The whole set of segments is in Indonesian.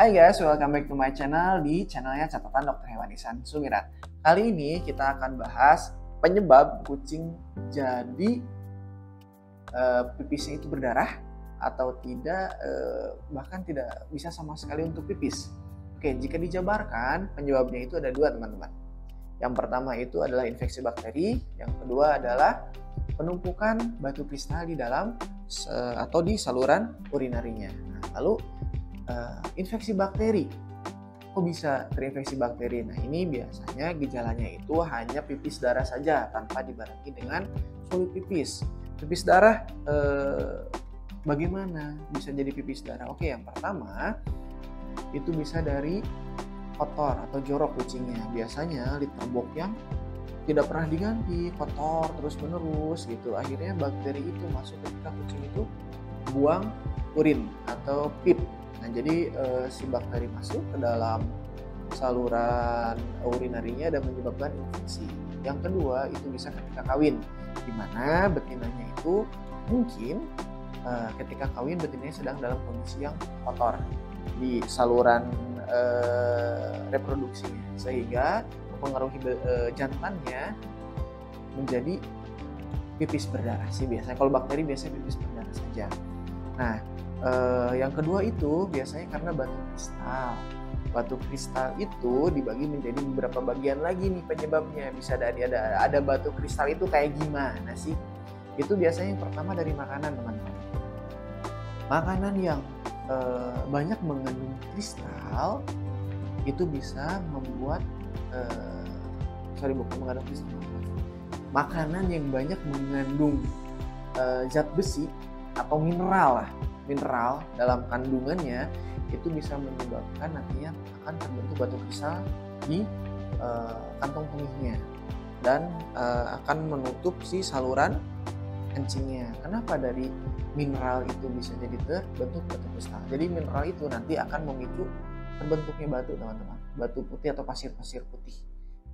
Hai guys, welcome back to my channel di channelnya Catatan Dr. Hewan Ihsan Sumirat. Kali ini kita akan bahas penyebab kucing jadi pipisnya itu berdarah atau tidak, bahkan tidak bisa sama sekali untuk pipis. Oke, jika dijabarkan penyebabnya itu ada dua teman-teman. Yang pertama itu adalah infeksi bakteri, yang kedua adalah penumpukan batu kristal di dalam atau di saluran urinarinya. Nah, lalu infeksi bakteri, kok bisa terinfeksi bakteri? Nah, ini biasanya gejalanya itu hanya pipis darah saja tanpa dibarengi dengan sulit pipis. Pipis darah bagaimana bisa jadi pipis darah? Oke, yang pertama itu bisa dari kotor atau jorok kucingnya. Biasanya litter box yang tidak pernah diganti, kotor terus menerus gitu. Akhirnya bakteri itu masuk ketika kucing itu buang urin atau pip. Nah, jadi si bakteri masuk ke dalam saluran urinarinya dan menyebabkan infeksi. Yang kedua itu bisa ketika kawin, di mana betinanya itu mungkin ketika kawin betinanya sedang dalam kondisi yang kotor di saluran reproduksinya, sehingga mempengaruhi jantannya menjadi pipis berdarah sih biasanya. Kalau bakteri biasanya pipis berdarah saja. Nah, yang kedua itu biasanya karena batu kristal. Batu kristal itu dibagi menjadi beberapa bagian lagi nih penyebabnya. Bisa ada batu kristal itu kayak gimana sih? Itu biasanya yang pertama dari makanan, teman-teman. Makanan yang banyak mengandung kristal itu bisa membuat bukan mengandung kristal. Makanan yang banyak mengandung zat besi atau mineral dalam kandungannya itu bisa menyebabkan nantinya akan terbentuk batu kristal di kantong kemihnya dan akan menutup si saluran kencingnya. Kenapa dari mineral itu bisa jadi terbentuk batu kristal? Jadi mineral itu nanti akan memicu terbentuknya batu, teman-teman. Batu putih atau pasir-pasir putih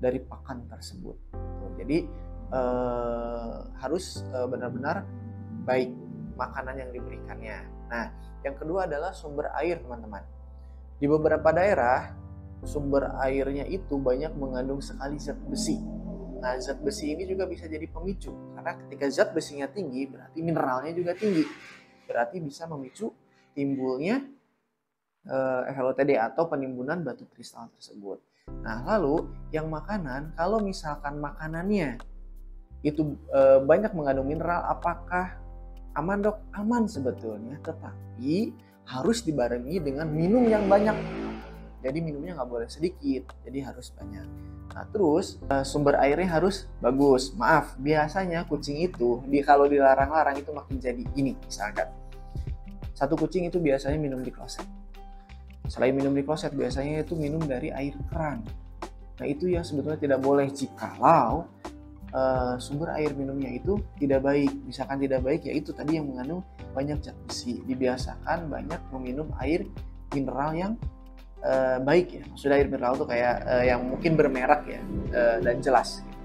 dari pakan tersebut. Jadi harus benar-benar baik makanan yang diberikannya. Nah, yang kedua adalah sumber air, teman-teman. Di beberapa daerah sumber airnya itu banyak mengandung sekali zat besi. Nah, zat besi ini juga bisa jadi pemicu, karena ketika zat besinya tinggi berarti mineralnya juga tinggi. Berarti bisa memicu timbulnya FLOTD atau penimbunan batu kristal tersebut. Nah, lalu yang makanan, kalau misalkan makanannya itu banyak mengandung mineral, apakah aman, dok? Aman sebetulnya, tetapi harus dibarengi dengan minum yang banyak. Jadi minumnya nggak boleh sedikit, jadi harus banyak. Nah, terus sumber airnya harus bagus. Maaf, biasanya kucing itu kalau dilarang-larang itu makin jadi gini. Misalkan satu kucing itu biasanya minum di kloset. Selain minum di kloset, biasanya itu minum dari air keran. Nah, itu yang sebetulnya tidak boleh jikalau sumber air minumnya itu tidak baik. Misalkan tidak baik, ya itu tadi yang mengandung banyak zat besi. Dibiasakan banyak meminum air mineral yang baik ya. Maksudnya air mineral itu kayak yang mungkin bermerek ya dan jelas gitu.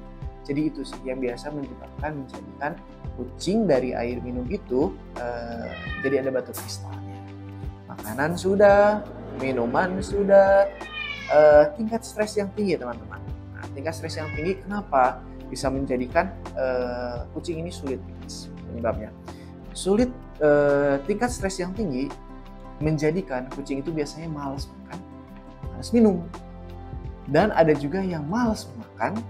Jadi itu sih yang biasa menjadikan kucing dari air minum itu jadi ada batu kristalnya. Makanan sudah, minuman sudah, tingkat stres yang tinggi, teman-teman. Nah, tingkat stres yang tinggi kenapa bisa menjadikan kucing ini sulit pipis? Penyebabnya sulit, tingkat stres yang tinggi menjadikan kucing itu biasanya malas makan, malas minum, dan ada juga yang malas makan,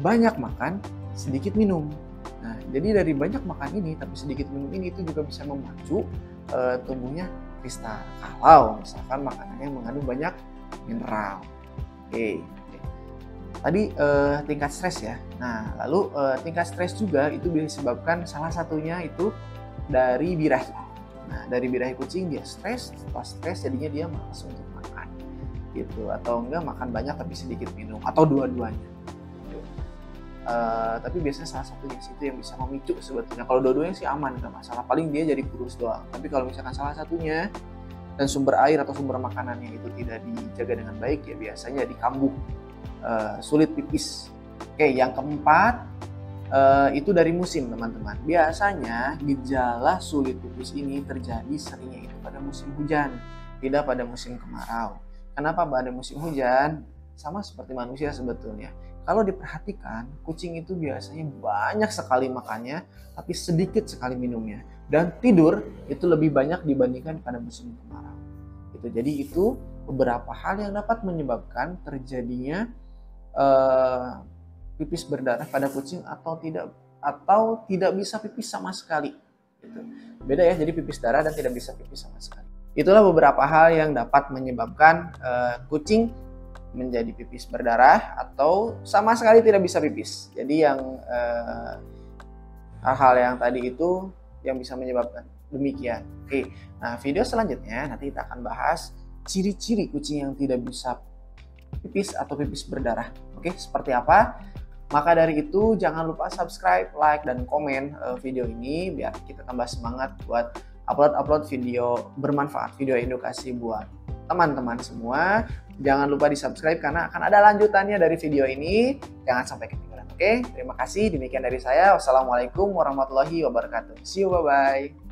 banyak makan, sedikit minum. Nah, jadi dari banyak makan ini tapi sedikit minum ini itu juga bisa memacu tumbuhnya kristal kalau misalkan makanannya mengandung banyak mineral. Oke. Tadi tingkat stres ya. Nah, lalu tingkat stres juga itu bisa disebabkan salah satunya itu dari birahi. Nah, dari birahi kucing dia stres, setelah stres jadinya dia malas untuk makan gitu, atau enggak makan banyak tapi sedikit minum, atau dua-duanya. Tapi biasanya salah satunya itu yang bisa memicu sebetulnya. Kalau dua-duanya sih aman, nggak masalah, paling dia jadi kurus doang. Tapi kalau misalkan salah satunya dan sumber air atau sumber makanannya itu tidak dijaga dengan baik, ya biasanya di kambuh, sulit pipis. Oke, yang keempat itu dari musim teman-teman. Biasanya gejala sulit pipis ini terjadi seringnya itu pada musim hujan, tidak pada musim kemarau. Kenapa pada musim hujan? Sama seperti manusia sebetulnya. Kalau diperhatikan, kucing itu biasanya banyak sekali makannya, tapi sedikit sekali minumnya. Dan tidur itu lebih banyak dibandingkan pada musim kemarau. Jadi itu beberapa hal yang dapat menyebabkan terjadinya pipis berdarah pada kucing atau tidak bisa pipis sama sekali. Gitu. Beda ya, jadi pipis darah dan tidak bisa pipis sama sekali. Itulah beberapa hal yang dapat menyebabkan kucing menjadi pipis berdarah atau sama sekali tidak bisa pipis. Jadi yang hal-hal yang tadi itu yang bisa menyebabkan demikian. Oke, nah video selanjutnya nanti kita akan bahas ciri-ciri kucing yang tidak bisa pipis atau pipis berdarah. Oke, seperti apa? Maka dari itu jangan lupa subscribe, like, dan komen video ini biar kita tambah semangat buat upload video bermanfaat, video edukasi buat teman-teman semua. Jangan lupa di subscribe karena akan ada lanjutannya dari video ini. Jangan sampai ketinggalan. Oke, terima kasih. Demikian dari saya. Wassalamualaikum warahmatullahi wabarakatuh. See you, bye-bye.